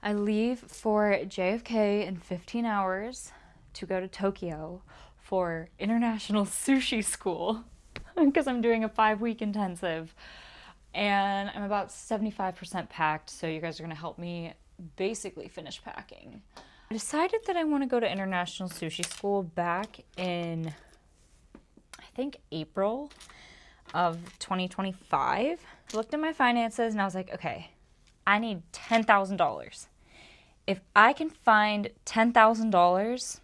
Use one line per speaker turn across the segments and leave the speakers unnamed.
I leave for JFK in 15 hours to go to Tokyo for international sushi school because I'm doing a 5-week intensive. And I'm about 75% packed, so you guys are going to help me basically finish packing. I decided that I want to go to international sushi school back in, I think, April of 2025. I looked at my finances and I was like, okay, I need $10,000. If I can find $10,000,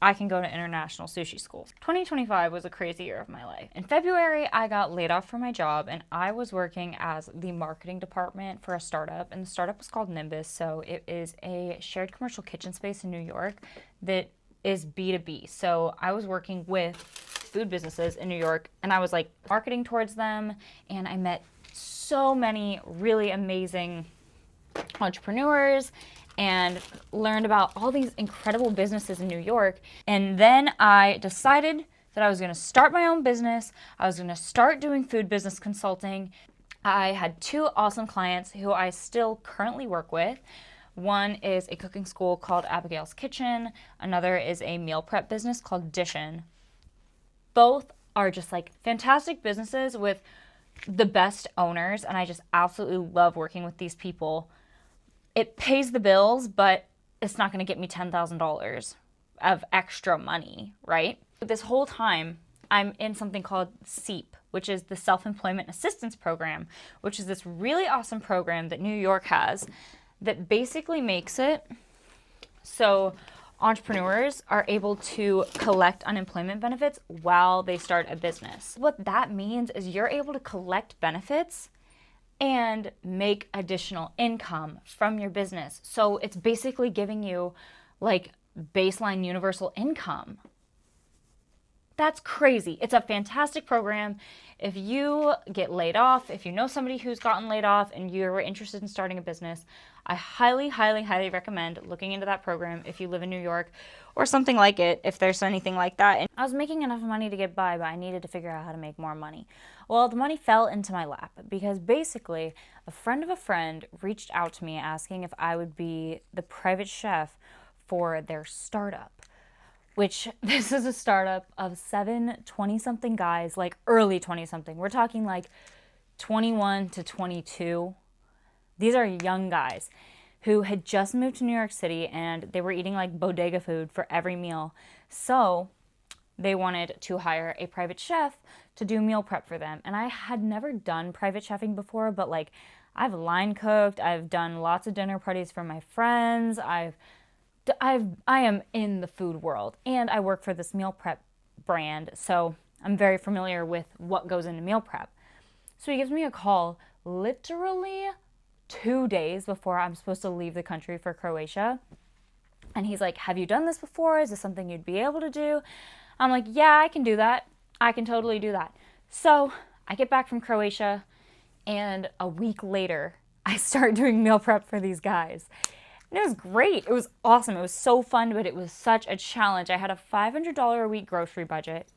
I can go to international sushi school. 2025 was a crazy year of my life. In February, I got laid off from my job and I was working as the marketing department for a startup, and the startup was called Nimbus. So it is a shared commercial kitchen space in New York that is B2B. So I was working with food businesses in New York and I was like marketing towards them, and I met so many really amazing entrepreneurs and learned about all these incredible businesses in New York. And then I decided that I was going to start my own business. I was going to start doing food business consulting. I had 2 awesome clients who I still currently work with. One is a cooking school called Abigail's Kitchen. Another is a meal prep business called Dishin. Both are just like fantastic businesses with the best owners, and I just absolutely love working with these people. It pays the bills, but it's not going to get me $10,000 of extra money, right? This whole time, I'm in something called SEAP, which is the Self-Employment Assistance Program, which is this really awesome program that New York has that basically makes it so entrepreneurs are able to collect unemployment benefits while they start a business. What that means is you're able to collect benefits and make additional income from your business. So it's basically giving you like baseline universal income. That's crazy. It's a fantastic program. If you get laid off, if you know somebody who's gotten laid off and you're interested in starting a business, I highly, highly, highly recommend looking into that program if you live in New York or something like it, if there's anything like that. And I was making enough money to get by, but I needed to figure out how to make more money. Well, the money fell into my lap because basically a friend of a friend reached out to me asking if I would be the private chef for their startup. Which this is a startup of 7 20-something guys, like early 20-something. We're talking like 21 to 22. These are young guys who had just moved to New York City and they were eating like bodega food for every meal. So they wanted to hire a private chef to do meal prep for them. And I had never done private chefing before, but like I've line cooked, I've done lots of dinner parties for my friends, I am in the food world, and I work for this meal prep brand, so I'm very familiar with what goes into meal prep. So he gives me a call literally 2 days before I'm supposed to leave the country for Croatia. And he's like, have you done this before? Is this something you'd be able to do? I'm like, yeah, I can do that. I can totally do that. So I get back from Croatia, and a week later, I start doing meal prep for these guys. And it was great. It was awesome. It was so fun, but it was such a challenge. I had a $500 a week grocery budget,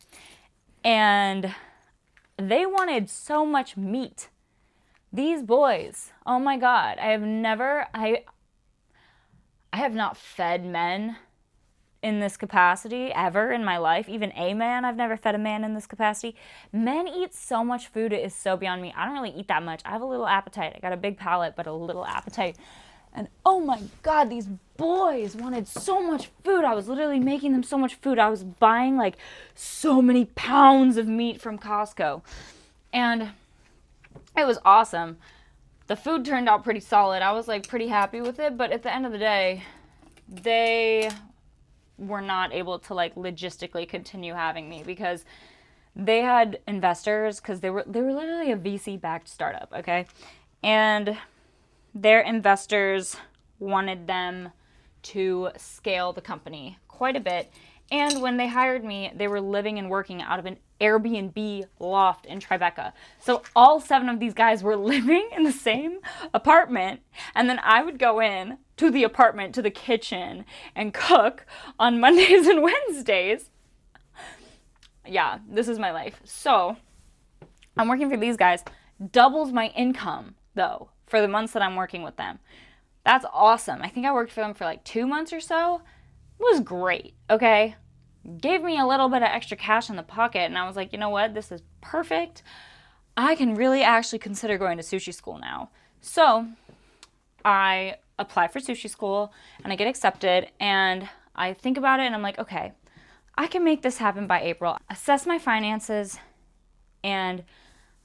and they wanted so much meat. These boys, oh my God, I have not fed men in this capacity ever in my life. Even a man, I've never fed a man in this capacity. Men eat so much food, it is so beyond me. I don't really eat that much. I have a little appetite. I got a big palate, but a little appetite. And oh my God, these boys wanted so much food. I was literally making them so much food. I was buying like so many pounds of meat from Costco. And it was awesome. The food turned out pretty solid. I was like pretty happy with it. But at the end of the day, they were not able to like logistically continue having me because they had investors, because they were literally a VC-backed startup, okay? And their investors wanted them to scale the company quite a bit. And when they hired me, they were living and working out of an Airbnb loft in Tribeca. So all 7 of these guys were living in the same apartment. And then I would go in to the apartment, to the kitchen, and cook on Mondays and Wednesdays. Yeah, this is my life. So I'm working for these guys. Doubles my income, though, for the months that I'm working with them. That's awesome. I think I worked for them for like 2 months or so. It was great, okay? Gave me a little bit of extra cash in the pocket, and I was like, you know what? This is perfect. I can really actually consider going to sushi school now. So I apply for sushi school, and I get accepted, and I think about it, and I'm like, okay, I can make this happen by April. Assess my finances, and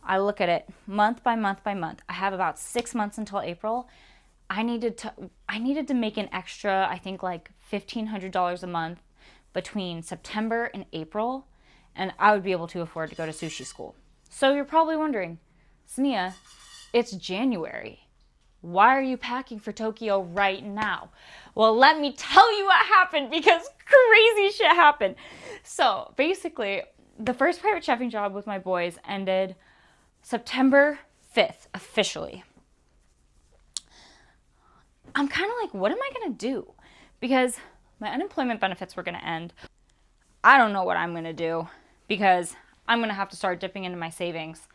I look at it month by month by month. I have about 6 months until April. I needed to make an extra, I think like $1,500 a month between September and April, and I would be able to afford to go to sushi school. So you're probably wondering, Samia, it's January. Why are you packing for Tokyo right now? Well, let me tell you what happened, because crazy shit happened. So basically, the first private chefing job with my boys ended September 5th, officially. I'm kind of like, what am I going to do? Because my unemployment benefits were going to end. I don't know what I'm going to do, because I'm going to have to start dipping into my savings.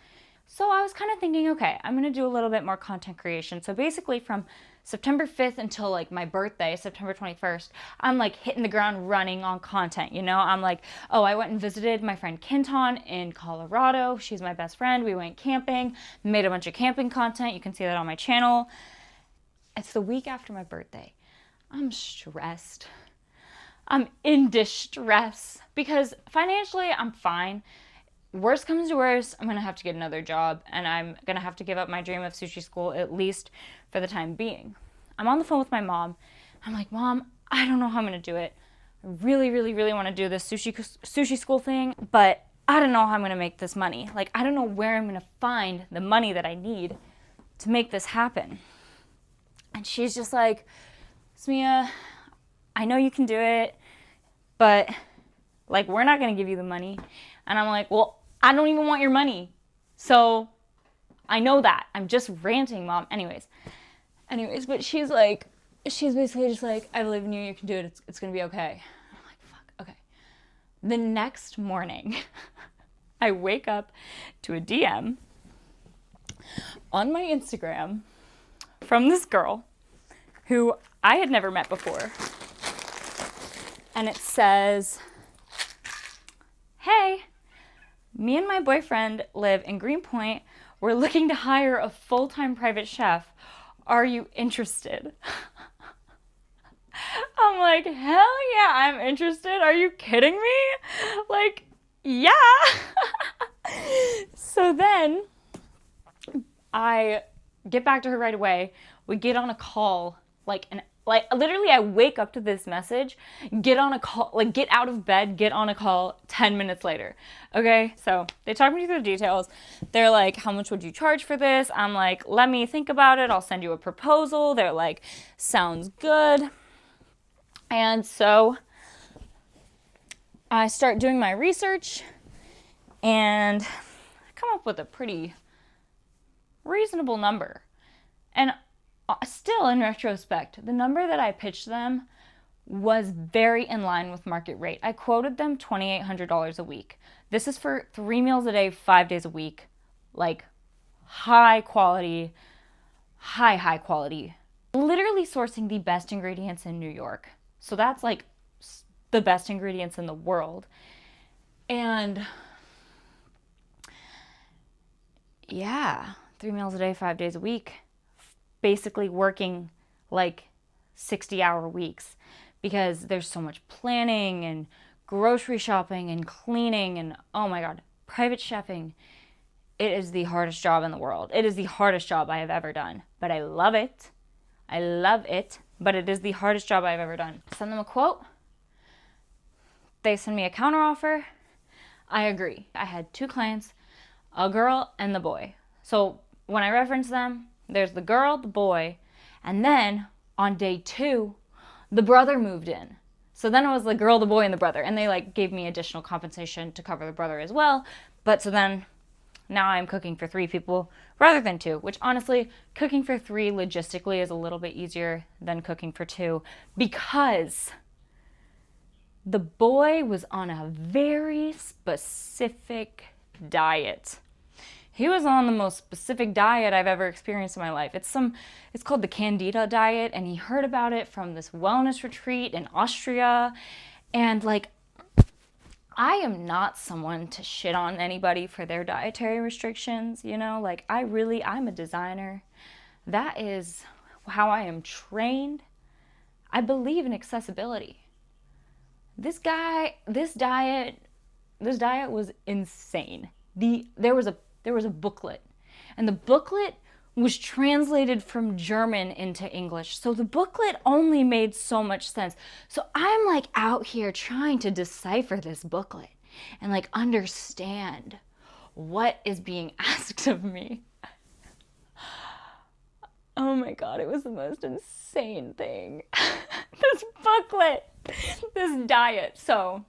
So I was kind of thinking, okay, I'm going to do a little bit more content creation. So basically from September 5th until like my birthday, September 21st, I'm like hitting the ground running on content, you know? I'm like, oh, I went and visited my friend Kinton in Colorado. She's my best friend. We went camping, made a bunch of camping content. You can see that on my channel. It's the week after my birthday. I'm stressed. I'm in distress because financially I'm fine. Worst comes to worst, I'm gonna have to get another job, and I'm gonna have to give up my dream of sushi school, at least for the time being. I'm on the phone with my mom. I'm like, Mom, I don't know how I'm gonna do it. I really, really, really wanna do this sushi school thing, but I don't know how I'm gonna make this money. Like, I don't know where I'm gonna find the money that I need to make this happen. And she's just like, Samia, I know you can do it, but like, we're not gonna give you the money. And I'm like, well, I don't even want your money. So I know that. I'm just ranting, Mom. Anyways, but she's basically just like, I believe in you, you can do it, it's gonna be okay. I'm like, fuck, okay. The next morning, I wake up to a DM on my Instagram from this girl who I had never met before. And it says, hey, me and my boyfriend live in Greenpoint. We're looking to hire a full-time private chef. Are you interested? I'm like, hell yeah, I'm interested. Are you kidding me? Like, yeah. So then I get back to her right away. We get on a call, literally I wake up to this message, get on a call, like get out of bed, get on a call 10 minutes later. Okay, so they talk me through the details. They're like, how much would you charge for this? I'm like, let me think about it. I'll send you a proposal. They're like, sounds good. And so I start doing my research and I come up with a pretty reasonable number. And still, in retrospect, the number that I pitched them was very in line with market rate. I quoted them $2,800 a week. This is for 3 meals a day, 5 days a week, like high quality, high quality. Literally sourcing the best ingredients in New York. So that's like the best ingredients in the world. And yeah, 3 meals a day, 5 days a week. Basically working like 60-hour weeks because there's so much planning and grocery shopping and cleaning and oh my God, private chefing. It is the hardest job in the world. It is the hardest job I have ever done, but I love it. I love it, but it is the hardest job I've ever done. Send them a quote. They send me a counteroffer. I agree. I had 2 clients, a girl and the boy. So when I reference them, there's the girl, the boy, and then on day 2, the brother moved in. So then it was the girl, the boy, and the brother, and they like gave me additional compensation to cover the brother as well. But so then now I'm cooking for 3 people rather than 2, which honestly, cooking for 3 logistically is a little bit easier than cooking for 2 because the boy was on a very specific diet. He was on the most specific diet I've ever experienced in my life. It's called the Candida diet, and he heard about it from this wellness retreat in Austria. And like, I am not someone to shit on anybody for their dietary restrictions, you know? Like, I'm a designer. That is how I am trained. I believe in accessibility. This diet was insane. There was a booklet, and the booklet was translated from German into English. So the booklet only made so much sense. So I'm like out here trying to decipher this booklet and like understand what is being asked of me. Oh my God, it was the most insane thing. This booklet, this diet. So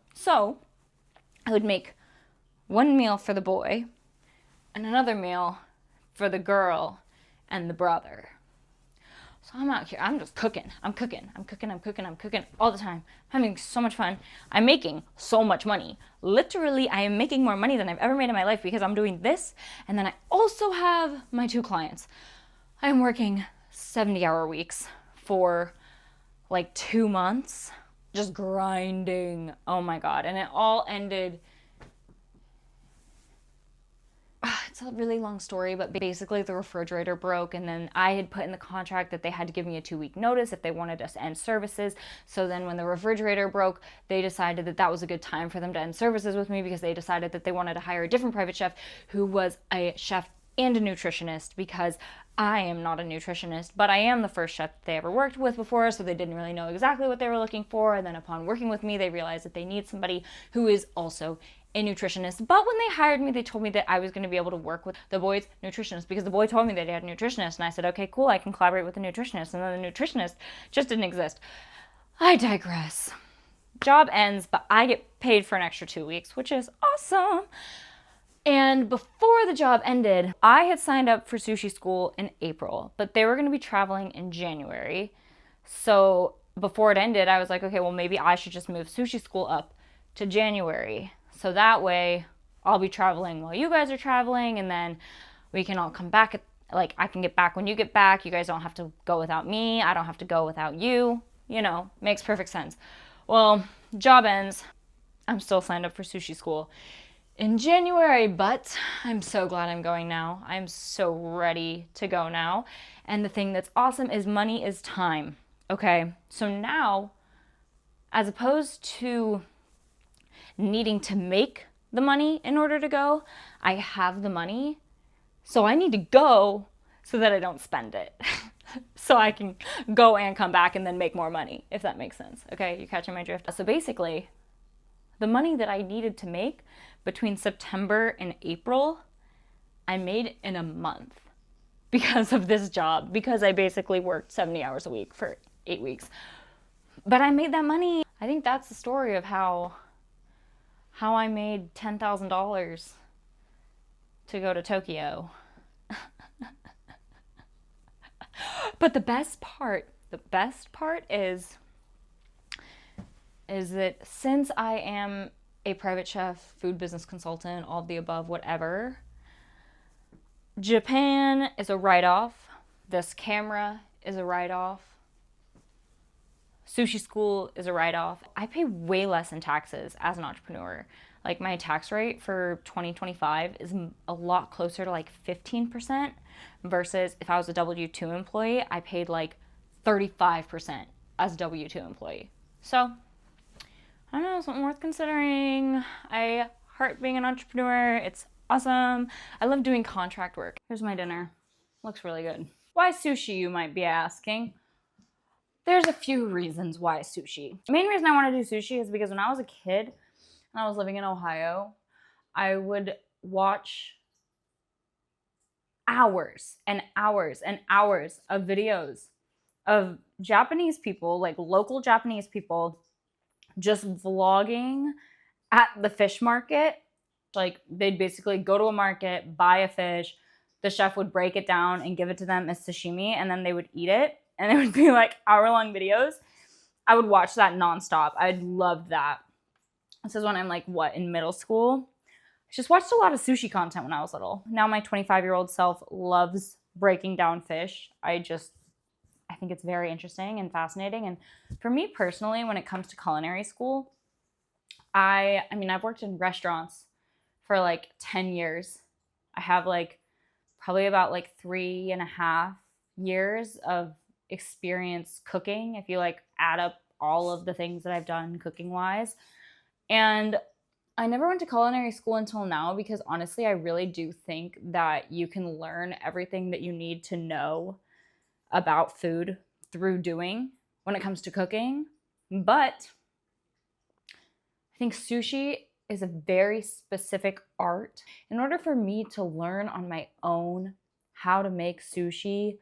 I would make one meal for the boy and another meal for the girl and the brother. So I'm out here, I'm just cooking. I'm cooking all the time. I'm having so much fun. I'm making so much money. Literally, I am making more money than I've ever made in my life because I'm doing this. And then I also have my 2 clients. I am working 70-hour weeks for like 2 months, just grinding. Oh my God. And it all ended. It's a really long story, but basically the refrigerator broke, and then I had put in the contract that they had to give me a 2-week notice if they wanted us to end services. So then when the refrigerator broke, they decided that that was a good time for them to end services with me because they decided that they wanted to hire a different private chef who was a chef and a nutritionist, because I am not a nutritionist, but I am the first chef that they ever worked with before, so they didn't really know exactly what they were looking for. And then upon working with me, they realized that they need somebody who is also a nutritionist. But when they hired me, they told me that I was going to be able to work with the boy's nutritionist, because the boy told me that he had a nutritionist, and I said, okay, cool, I can collaborate with the nutritionist. And then the nutritionist just didn't exist. I digress. Job ends, but I get paid for an extra 2 weeks, which is awesome. And before the job ended, I had signed up for sushi school in April, but they were going to be traveling in January. So before it ended, I was like, okay, well, maybe I should just move sushi school up to January. So that way I'll be traveling while you guys are traveling, and then we can all come back. Like, I can get back when you get back. You guys don't have to go without me. I don't have to go without you. You know, makes perfect sense. Well, job ends. I'm still signed up for sushi school in January, but I'm so glad I'm going now. I'm so ready to go now. And the thing that's awesome is money is time. Okay, so now, as opposed to needing to make the money in order to go, I have the money. So I need to go so that I don't spend it. So I can go and come back and then make more money, if that makes sense. Okay, you catching my drift? So basically, the money that I needed to make between September and April, I made in a month because of this job, because I basically worked 70 hours a week for 8 weeks. But I made that money. I think that's the story of how I made $10,000 to go to Tokyo. But the best part is that since I am a private chef, food business consultant, all of the above, whatever, Japan is a write-off. This camera is a write-off. Sushi school is a write-off. I pay way less in taxes as an entrepreneur. Like, my tax rate for 2025 is a lot closer to like 15% versus if I was a W-2 employee, I paid like 35% as a W-2 employee. So, I don't know, something worth considering. I heart being an entrepreneur. It's awesome. I love doing contract work. Here's my dinner. Looks really good. Why sushi, you might be asking? There's a few reasons why sushi. The main reason I want to do sushi is because when I was a kid and I was living in Ohio, I would watch hours and hours and hours of videos of Japanese people, like local Japanese people, just vlogging at the fish market. Like, they'd basically go to a market, buy a fish, the chef would break it down and give it to them as sashimi, and then they would eat it. And it would be like hour-long videos. I would watch that nonstop. I loved that. This is when I'm like, in middle school? just watched a lot of sushi content when I was little. Now my 25-year-old self loves breaking down fish. I think it's very interesting and fascinating. And for me personally, when it comes to culinary school, I've worked in restaurants for like 10 years. I have like probably about like 3.5 years of experience cooking, if you like add up all of the things that I've done cooking wise. And I never went to culinary school until now because honestly, I really do think that you can learn everything that you need to know about food through doing when it comes to cooking. But I think sushi is a very specific art. In order for me to learn on my own how to make sushi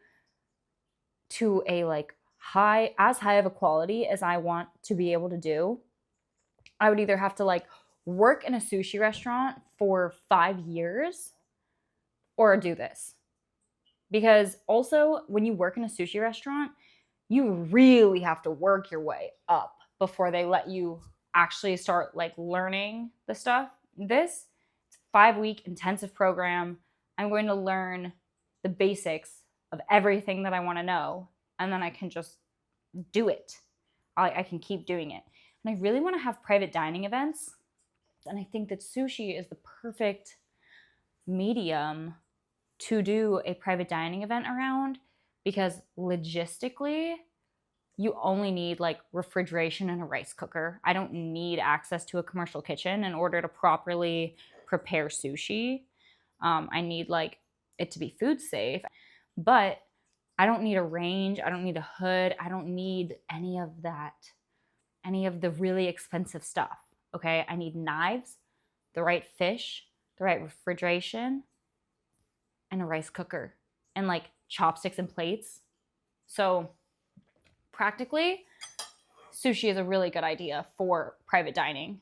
to a as high of a quality as I want to be able to do, I would either have to like work in a sushi restaurant for 5 years or do this. Because also when you work in a sushi restaurant, you really have to work your way up before they let you actually start like learning the stuff. This, it's a 5-week intensive program. I'm going to learn the basics of everything that I want to know, and then I can just do it. I can keep doing it. And I really want to have private dining events. And I think that sushi is the perfect medium to do a private dining event around, because logistically, you only need like refrigeration and a rice cooker. I don't need access to a commercial kitchen in order to properly prepare sushi. I need like it to be food safe, but I don't need a range. I don't need a hood. I don't need any of that, any of the really expensive stuff. Okay. I need knives, the right fish, the right refrigeration, and a rice cooker, and like chopsticks and plates. So practically, sushi is a really good idea for private dining.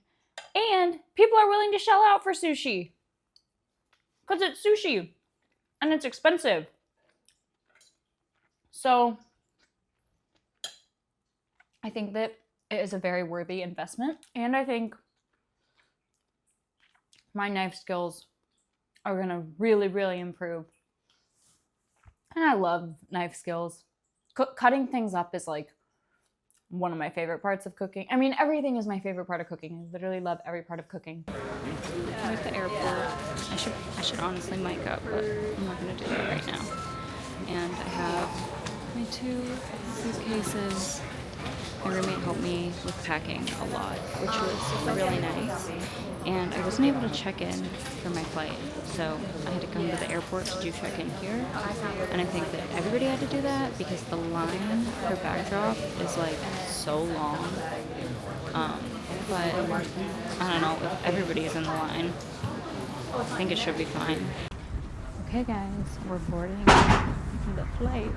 And people are willing to shell out for sushi because it's sushi and it's expensive. So I think that it is a very worthy investment. And I think my knife skills are going to really, really improve. And I love knife skills. Cutting things up is like one of my favorite parts of cooking. I mean, everything is my favorite part of cooking. I literally love every part of cooking. I'm at the airport. I should honestly mic up, but I'm not going to do that right now. And I have my 2 suitcases. My roommate helped me with packing a lot, which was really nice. And I wasn't able to check in for my flight, so I had to come to the airport to do check-in here. And I think that everybody had to do that because the line for backdrop is like so long. But I don't know, if everybody's in the line, I think it should be fine. Okay guys, we're boarding the flight.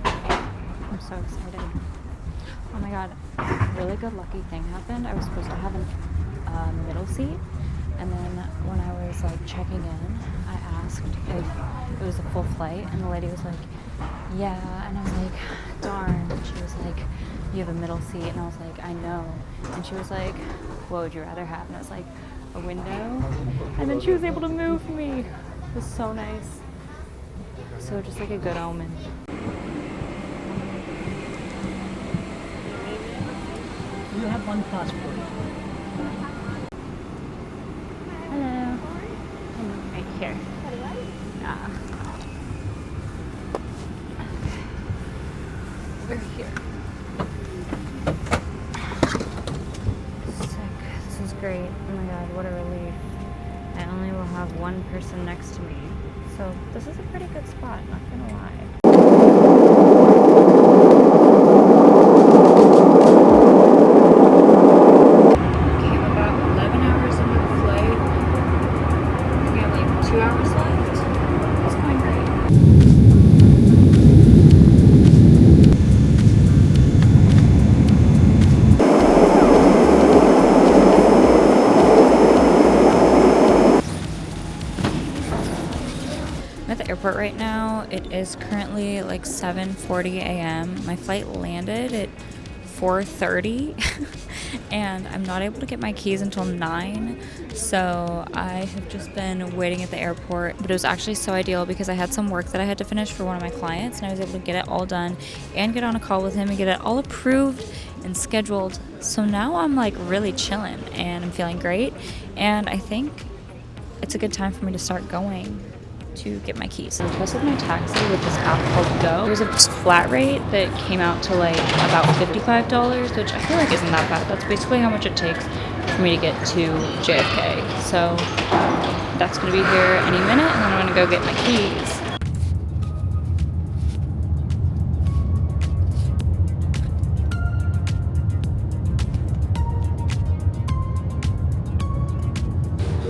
I'm so excited. Oh my god, really good lucky thing happened. I was supposed to have a middle seat, and then when I was like checking in, I asked if it was a full flight, and the lady was like, yeah, and I was like, darn. And she was like, you have a middle seat, and I was like, I know. And she was like, what would you rather have? And I was like, a window. And then she was able to move me. It was so nice. So just like a good omen.
You have one passport.
Hello. I'm right here. Yeah. We're here. Sick. This is great. Oh my god, what a relief. I only will have one person next to me. So this is a pretty good spot, not gonna lie. Airport right now. It is currently like 7:40 a.m. My flight landed at 4:30 and I'm not able to get my keys until 9, so I have just been waiting at the airport. But it was actually so ideal because I had some work that I had to finish for one of my clients, and I was able to get it all done and get on a call with him and get it all approved and scheduled. So now I'm like really chilling and I'm feeling great, and I think it's a good time for me to start going to get my keys. So I posted my taxi with this app called Go. There's a flat rate that came out to like about $55, which I feel like isn't that bad. That's basically how much it takes for me to get to JFK. So that's gonna be here any minute, and then I'm gonna go get my keys.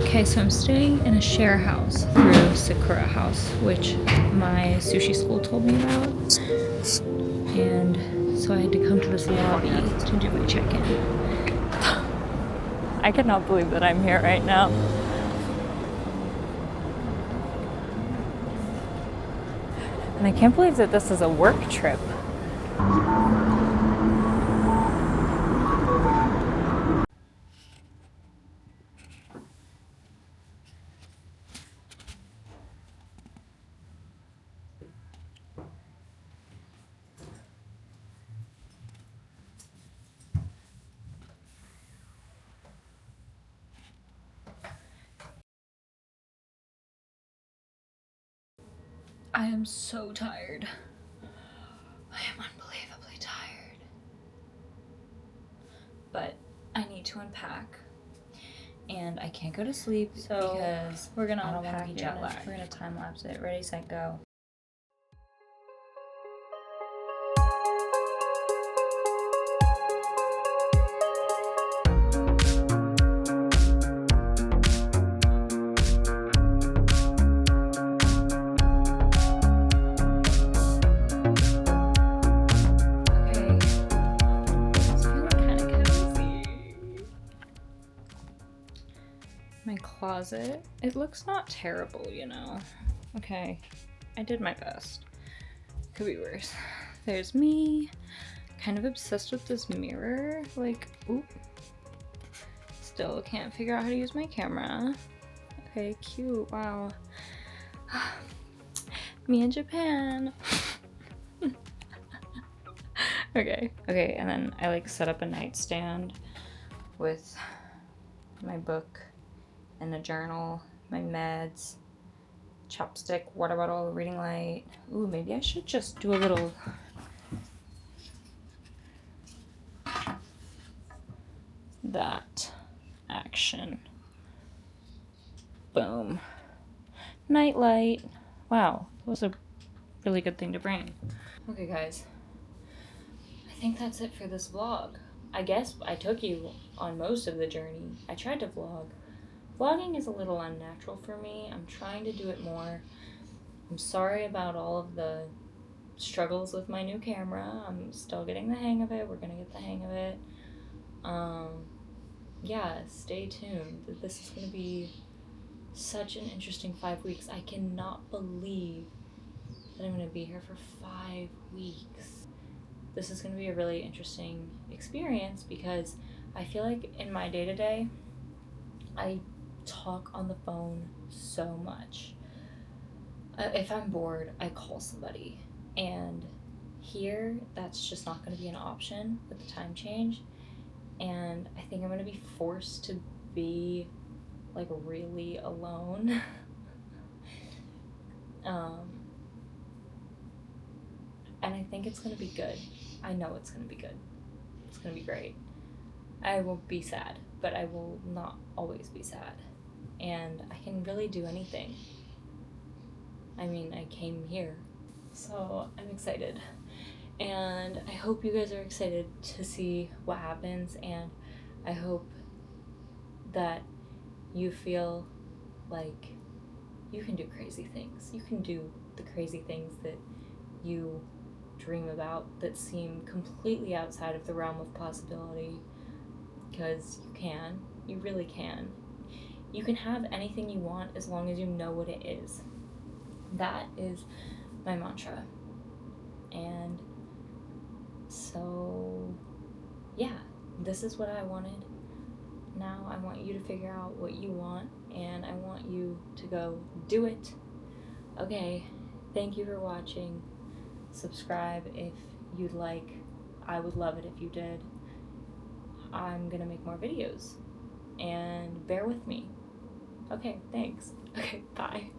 Okay, so I'm staying in a share house through Sakura House, which my sushi school told me about. And so I had to come to this lobby to do my check-in. I cannot believe that I'm here right now. And I can't believe that this is a work trip. I am so tired. I am unbelievably tired. But I need to unpack. And I can't go to sleep because
we're gonna
I don't want to
unpack
be jet
it.
lagged. We're gonna time lapse it. Ready, set, go. My closet. It looks not terrible, you know. Okay, I did my best. Could be worse. There's me, kind of obsessed with this mirror. Like, oop. Still can't figure out how to use my camera. Okay, cute. Wow. Me in Japan. Okay, and then I like set up a nightstand with my book and a journal, my meds, chopstick, water bottle, reading light. Ooh, maybe I should just do a little that action. Boom. Night light. Wow, that was a really good thing to bring. Okay, guys. I think that's it for this vlog. I guess I took you on most of the journey. I tried to vlog. Vlogging is a little unnatural for me. I'm trying to do it more. I'm sorry about all of the struggles with my new camera. I'm still getting the hang of it. We're gonna get the hang of it. Yeah, stay tuned. This is gonna be such an interesting 5 weeks. I cannot believe that I'm gonna be here for 5 weeks. This is gonna be a really interesting experience because I feel like in my day-to-day, I talk on the phone so much. If I'm bored, I call somebody. And here, that's just not going to be an option with the time change. And I think I'm going to be forced to be like really alone. And I think it's going to be good. I know it's going to be good. It's going to be great. I will be sad, but I will not always be sad. And I can really do anything. I mean, I came here, so I'm excited. And I hope you guys are excited to see what happens, and I hope that you feel like you can do crazy things. You can do the crazy things that you dream about that seem completely outside of the realm of possibility, because you can. You really can. You can have anything you want as long as you know what it is. That is my mantra. And so, yeah, this is what I wanted. Now I want you to figure out what you want, and I want you to go do it. Okay, thank you for watching. Subscribe if you'd like. I would love it if you did. I'm gonna make more videos, and bear with me. Okay, thanks. Okay, bye.